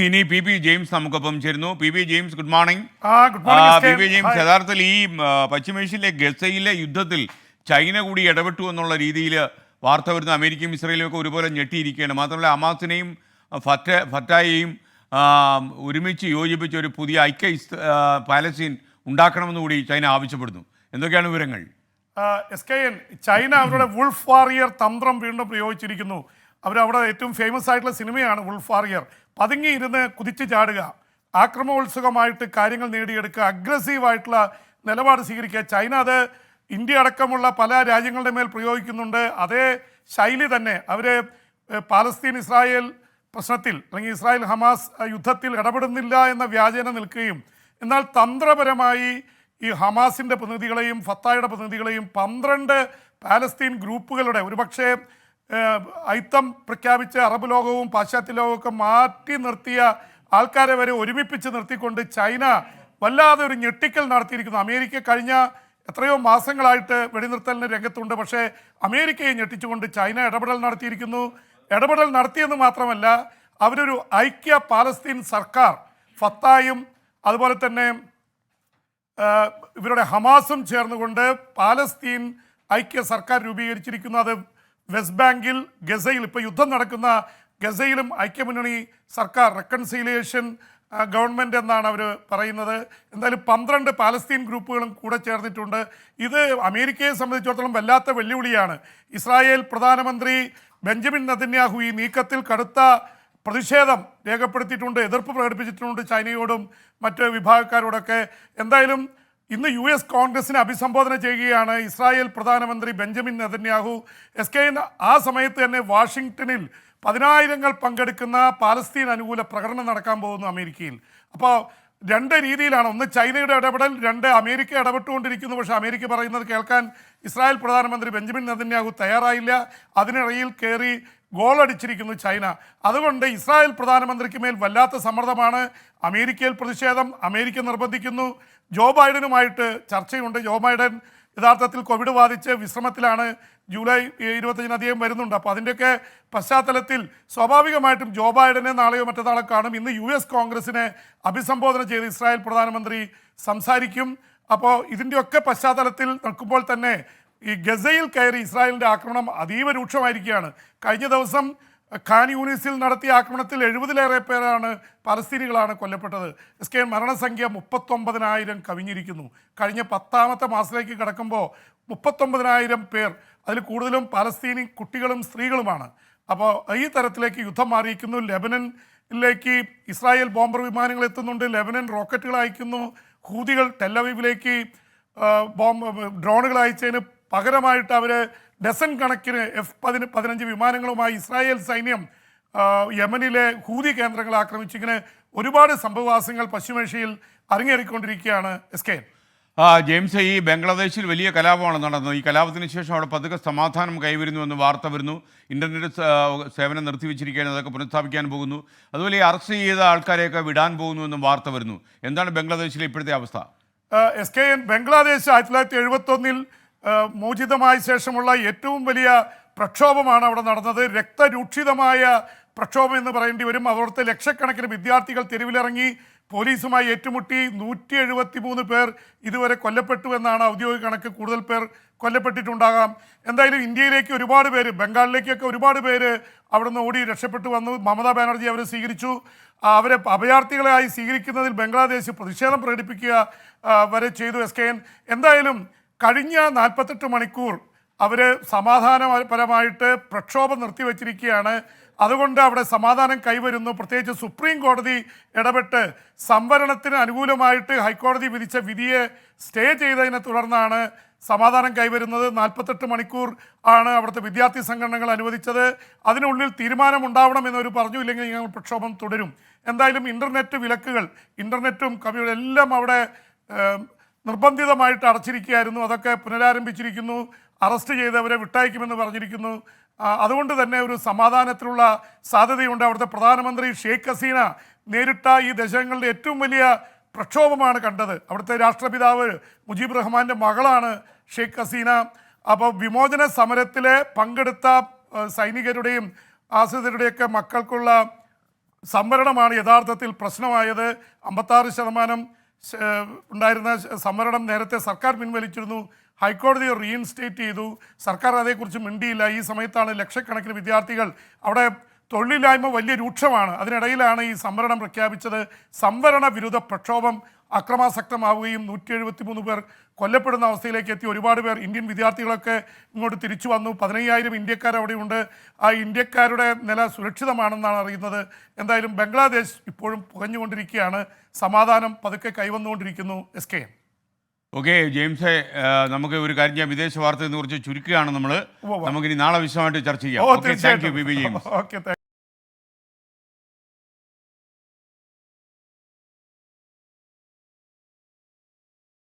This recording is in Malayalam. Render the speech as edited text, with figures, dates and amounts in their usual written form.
ഇനി പി പി ജെയിംസ് നമുക്കൊപ്പം ചേരുന്നു. P P James, good morning. Good morning P P James, യഥാർത്ഥത്തിൽ ഈ പശ്ചിമേഷ്യയിലെ ഗസയിലെ യുദ്ധത്തിൽ ചൈന കൂടി ഇടപെട്ടു എന്നുള്ള രീതിയിൽ വാർത്ത വരുന്ന അമേരിക്കയും ഇസ്രയേലും ഒക്കെ ഒരുപോലെ ഞെട്ടിയിരിക്കുകയാണ്. മാത്രമല്ല ഹമാസിനെയും ഫറ്റായെയും ഒരുമിച്ച് യോജിപ്പിച്ച് ഒരു പുതിയ പാലസ്തീൻ ഉണ്ടാക്കണമെന്ന് കൂടി ചൈന ആവശ്യപ്പെടുന്നു. എന്തൊക്കെയാണ് വിവരങ്ങൾ? SKN ചൈന അവരുടെ വുൾഫ് വാറിയർ തന്ത്രം വീണ്ടും പ്രയോഗിച്ചിരിക്കുന്നു. അവരവിടെ ഏറ്റവും ഫേമസ് ആയിട്ടുള്ള സിനിമയാണ് വുൾഫ് വാറിയർ. പതുങ്ങിയിരുന്ന് കുതിച്ചു ചാടുക, ആക്രമണോത്സുകമായിട്ട് കാര്യങ്ങൾ നേടിയെടുക്കുക, അഗ്രസീവായിട്ടുള്ള നിലപാട് സ്വീകരിക്കുക. ചൈന അത് ഇന്ത്യ അടക്കമുള്ള പല രാജ്യങ്ങളുടെ മേൽ പ്രയോഗിക്കുന്നുണ്ട്. അതേ ശൈലി തന്നെ അവർ പാലസ്തീൻ ഇസ്രായേൽ പ്രശ്നത്തിൽ അല്ലെങ്കിൽ ഇസ്രായേൽ ഹമാസ് യുദ്ധത്തിൽ ഇടപെടുന്നില്ല എന്ന വ്യാജേന നിൽക്കുകയും എന്നാൽ തന്ത്രപരമായി ഈ ഹമാസിൻ്റെ പ്രതിനിധികളെയും ഫത്തായുടെ പ്രതിനിധികളെയും 12 പാലസ്തീൻ ഗ്രൂപ്പുകളുടെ ഒരുപക്ഷെ ഐത്തം പ്രഖ്യാപിച്ച് അറബ് ലോകവും പാശ്ചാത്യ ലോകമൊക്കെ മാറ്റി നിർത്തിയ ആൾക്കാരെ വരെ ഒരുമിപ്പിച്ച് നിർത്തിക്കൊണ്ട് ചൈന വല്ലാതെ ഒരു ഞെട്ടിക്കൽ നടത്തിയിരിക്കുന്നു. അമേരിക്ക കഴിഞ്ഞ എത്രയോ മാസങ്ങളായിട്ട് വെടിനിർത്തലിന് രംഗത്തുണ്ട്. പക്ഷേ അമേരിക്കയെ ഞെട്ടിച്ചുകൊണ്ട് ചൈന ഇടപെടൽ നടത്തിയിരിക്കുന്നു. ഇടപെടൽ നടത്തിയെന്ന് മാത്രമല്ല, അവരൊരു ഐക്യ പാലസ്തീൻ സർക്കാർ ഫത്തായും അതുപോലെ തന്നെ ഇവരുടെ ഹമാസും ചേർന്നുകൊണ്ട് പാലസ്തീൻ ഐക്യ സർക്കാർ രൂപീകരിച്ചിരിക്കുന്നു. അത് വെസ്റ്റ് ബാങ്കിൽ, ഗസയിൽ, ഇപ്പോൾ യുദ്ധം നടക്കുന്ന ഗസയിലും ഐക്യമുന്നണി സർക്കാർ, റെക്കൺസീലിയേഷൻ ഗവൺമെൻറ് എന്നാണ് അവർ പറയുന്നത്. എന്തായാലും 12 പാലസ്തീൻ ഗ്രൂപ്പുകളും കൂടെ ചേർന്നിട്ടുണ്ട്. ഇത് അമേരിക്കയെ സംബന്ധിച്ചിടത്തോളം വല്ലാത്ത വെല്ലുവിളിയാണ്. ഇസ്രായേൽ പ്രധാനമന്ത്രി ബെഞ്ചമിൻ നെതന്യാഹു ഈ നീക്കത്തിൽ കടുത്ത പ്രതിഷേധം രേഖപ്പെടുത്തിയിട്ടുണ്ട്, എതിർപ്പ് പ്രകടിപ്പിച്ചിട്ടുണ്ട് ചൈനയോടും മറ്റ് വിഭാഗക്കാരോടൊക്കെ. എന്തായാലും ഇന്ന് US കോൺഗ്രസിനെ അഭിസംബോധന ചെയ്യുകയാണ് ഇസ്രായേൽ പ്രധാനമന്ത്രി ബെഞ്ചമിൻ നെതന്യാഹു. SKN ആ സമയത്ത് തന്നെ വാഷിങ്ടണിൽ 10,000ങ്ങൾ പങ്കെടുക്കുന്ന പാലസ്തീൻ അനുകൂല പ്രകടനം നടക്കാൻ പോകുന്നു അമേരിക്കയിൽ. അപ്പോൾ 2 രീതിയിലാണ്. ഒന്ന് ചൈനയുടെ ഇടപെടൽ, 2 അമേരിക്ക ഇടപെട്ടുകൊണ്ടിരിക്കുന്നു. പക്ഷേ അമേരിക്ക പറയുന്നത് കേൾക്കാൻ ഇസ്രായേൽ പ്രധാനമന്ത്രി ബെഞ്ചമിൻ നെതന്യാഹു തയ്യാറായില്ല. അതിനിടയിൽ കയറി ഗോളടിച്ചിരിക്കുന്നു ചൈന. അതുകൊണ്ട് ഇസ്രായേൽ പ്രധാനമന്ത്രിക്ക് മേൽ വല്ലാത്ത സമ്മർദ്ദമാണ്. അമേരിക്കയിൽ പ്രതിഷേധം, അമേരിക്ക നിർബന്ധിക്കുന്നു. ജോ ബൈഡനുമായിട്ട് ചർച്ചയുണ്ട്. ജോ ബൈഡൻ യഥാർത്ഥത്തിൽ കോവിഡ് ബാധിച്ച് വിശ്രമത്തിലാണ്. ജൂലൈ 25 അധികം വരുന്നുണ്ട്. അപ്പോൾ അതിൻ്റെയൊക്കെ പശ്ചാത്തലത്തിൽ സ്വാഭാവികമായിട്ടും ജോ ബൈഡനെ നാളെയോ മറ്റന്നാളോ കാണും. ഇന്ന് US കോൺഗ്രസിനെ അഭിസംബോധന ചെയ്ത് ഇസ്രായേൽ പ്രധാനമന്ത്രി സംസാരിക്കും. അപ്പോൾ ഇതിൻ്റെയൊക്കെ പശ്ചാത്തലത്തിൽ നിൽക്കുമ്പോൾ തന്നെ ഈ ഗസയിൽ കയറി ഇസ്രായേലിൻ്റെ ആക്രമണം അതീവ രൂക്ഷമായിരിക്കുകയാണ്. കഴിഞ്ഞ ദിവസം ഖാൻ യൂണിസിൽ നടത്തിയ ആക്രമണത്തിൽ 70-ലേറെ പേരാണ് പലസ്തീനികളാണ് കൊല്ലപ്പെട്ടത്. SKN മരണസംഖ്യ 39,000 കവിഞ്ഞിരിക്കുന്നു. കഴിഞ്ഞ 10ാമത്തെ മാസത്തിലേക്ക് കിടക്കുമ്പോൾ 39,000 പേർ, അതിൽ കൂടുതലും പലസ്തീനി കുട്ടികളും സ്ത്രീകളുമാണ്. അപ്പോൾ ഈ തരത്തിലേക്ക് യുദ്ധം മാറിയിരിക്കുന്നു. ലെബനനിലേക്ക് ഇസ്രായേൽ ബോംബർ വിമാനങ്ങൾ എത്തുന്നുണ്ട്. ലെബനൻ റോക്കറ്റുകൾ അയക്കുന്നു. ഹൂതികൾ ടെല്ലവീവിലേക്ക് ഡ്രോണുകൾ അയച്ചതിന് പകരമായിട്ട് അവർ ഡസൻ കണക്കിന് F-15 വിമാനങ്ങളുമായി ഇസ്രായേൽ സൈന്യം യമനിലെ ഹൂതി കേന്ദ്രങ്ങൾ ആക്രമിച്ചു. ഇങ്ങനെ ഒരുപാട് സംഭവവാസങ്ങൾ പശ്ചിമേഷ്യയിൽ അരങ്ങേറിക്കൊണ്ടിരിക്കുകയാണ്. SKN ജെയിംസ്, ഈ ബംഗ്ലാദേശിൽ വലിയ കലാപമാണ് നടന്നത്. ഈ കലാപത്തിന് ശേഷം അവിടെ പതുക്കെ സമാധാനം കൈവരുന്നുവെന്ന് വാർത്ത വരുന്നു. ഇൻ്റർനെറ്റ് സേവനം നിർത്തിവെച്ചിരിക്കുകയാണ്, അതൊക്കെ പുനഃസ്ഥാപിക്കാൻ പോകുന്നു. അതുപോലെ ഈ അറസ്റ്റ് ചെയ്ത ആൾക്കാരെയൊക്കെ വിടാൻ പോകുന്നുവെന്നും വാർത്ത വരുന്നു. എന്താണ് ബംഗ്ലാദേശിലെ ഇപ്പോഴത്തെ അവസ്ഥ? SKN ബംഗ്ലാദേശ് 1971-ൽ മോചിതമായ ശേഷമുള്ള ഏറ്റവും വലിയ പ്രക്ഷോഭമാണ് അവിടെ നടന്നത്. രക്തരൂക്ഷിതമായ പ്രക്ഷോഭം എന്ന് പറയേണ്ടി വരും. അവിടുത്തെ ലക്ഷക്കണക്കിന് വിദ്യാർത്ഥികൾ തെരുവിലിറങ്ങി പോലീസുമായി ഏറ്റുമുട്ടി. 173 പേർ ഇതുവരെ കൊല്ലപ്പെട്ടു എന്നാണ് ഔദ്യോഗിക കണക്ക്. കൂടുതൽ പേർ കൊല്ലപ്പെട്ടിട്ടുണ്ടാകാം. എന്തായാലും ഇന്ത്യയിലേക്ക് ഒരുപാട് പേര്, ബംഗാളിലേക്കൊക്കെ ഒരുപാട് പേര് അവിടുന്ന് ഓടി രക്ഷപ്പെട്ടു വന്നു. മമതാ ബാനർജി അവരെ സ്വീകരിച്ചു. അവരെ അഭയാർത്ഥികളായി സ്വീകരിക്കുന്നതിൽ ബംഗ്ലാദേശ് പ്രതിഷേധം പ്രകടിപ്പിക്കുക വരെ ചെയ്തു. SKN എന്തായാലും കഴിഞ്ഞ 48 മണിക്കൂർ അവർ സമാധാനപരമായിട്ട് പ്രക്ഷോഭം നിർത്തിവെച്ചിരിക്കുകയാണ്. അതുകൊണ്ട് അവിടെ സമാധാനം കൈവരുന്നു. പ്രത്യേകിച്ച് സുപ്രീം കോടതി ഇടപെട്ട് സംവരണത്തിന് അനുകൂലമായിട്ട് ഹൈക്കോടതി വിധിച്ച വിധിയെ സ്റ്റേ ചെയ്തതിനെ തുടർന്നാണ് സമാധാനം കൈവരുന്നത്. 48 മണിക്കൂർ ആണ് അവിടുത്തെ വിദ്യാർത്ഥി സംഘടനകൾ അനുവദിച്ചത്. അതിനുള്ളിൽ തീരുമാനമുണ്ടാവണം എന്നവർ പറഞ്ഞു, ഇല്ലെങ്കിൽ ഞങ്ങൾ പ്രക്ഷോഭം തുടരും. എന്തായാലും ഇൻ്റർനെറ്റ് വിലക്കുകൾ, ഇൻ്റർനെറ്റും കമ്പ്യൂട്ടറും എല്ലാം അവിടെ നിർബന്ധിതമായിട്ട് അടച്ചിരിക്കുകയായിരുന്നു. അതൊക്കെ പുനരാരംഭിച്ചിരിക്കുന്നു. അറസ്റ്റ് ചെയ്തവരെ വിട്ടയക്കുമെന്ന് പറഞ്ഞിരിക്കുന്നു. അതുകൊണ്ട് തന്നെ ഒരു സമാധാനത്തിനുള്ള സാധ്യതയുണ്ട്. അവിടുത്തെ പ്രധാനമന്ത്രി ഷെയ്ഖ് ഹസീന നേരിട്ട ഈ ദശകങ്ങളുടെ ഏറ്റവും വലിയ പ്രക്ഷോഭമാണ് കണ്ടത്. അവിടുത്തെ രാഷ്ട്രപിതാവ് മുജീബ് റഹ്മാൻ്റെ മകളാണ് ഷെയ്ഖ് ഹസീന. അപ്പോൾ വിമോചന സമരത്തിൽ പങ്കെടുത്ത സൈനികരുടെയും ആശ്രിതരുടെയൊക്കെ മക്കൾക്കുള്ള സംവരണമാണ് യഥാർത്ഥത്തിൽ പ്രശ്നമായത്. 56% ഉണ്ടായിരുന്ന സംവരണം നേരത്തെ സർക്കാർ പിൻവലിച്ചിരുന്നു. ഹൈക്കോടതി റീഇൻസ്റ്റേറ്റ് ചെയ്തു. സർക്കാർ അതേക്കുറിച്ച് മിണ്ടിയില്ല. ഈ സമയത്താണ് ലക്ഷക്കണക്കിന് വിദ്യാർത്ഥികൾ അവിടെ തൊഴിലില്ലായ്മ വലിയ രൂക്ഷമാണ്. അതിനിടയിലാണ് ഈ സംവരണം പ്രഖ്യാപിച്ചത്. സംവരണ വിരുദ്ധ പ്രക്ഷോഭം അക്രമാസക്തമാവുകയും 173 പേർ കൊല്ലപ്പെടുന്ന അവസ്ഥയിലേക്ക് എത്തി. ഒരുപാട് പേർ ഇന്ത്യൻ വിദ്യാർത്ഥികളൊക്കെ ഇങ്ങോട്ട് തിരിച്ചു വന്നു. 15,000 ഇന്ത്യക്കാർ അവിടെയുണ്ട്. ആ ഇന്ത്യക്കാരുടെ നില സുരക്ഷിതമാണെന്നാണ് അറിയുന്നത്. എന്തായാലും ബംഗ്ലാദേശ് ഇപ്പോഴും പുകഞ്ഞുകൊണ്ടിരിക്കുകയാണ്. സമാധാനം പതുക്കെ കൈവന്നുകൊണ്ടിരിക്കുന്നു. SKN. ഓക്കെ ജെയിംസെ, നമുക്ക് ഒരു കാര്യം ചെയ്യാം. വിദേശ വാർത്തയെ കുറിച്ച് ചുരുക്കുകയാണ് നമ്മൾ. നമുക്കിനി നാളെ വിശദമായിട്ട് ചർച്ച ചെയ്യാം. Okay, thank you B James. Okay.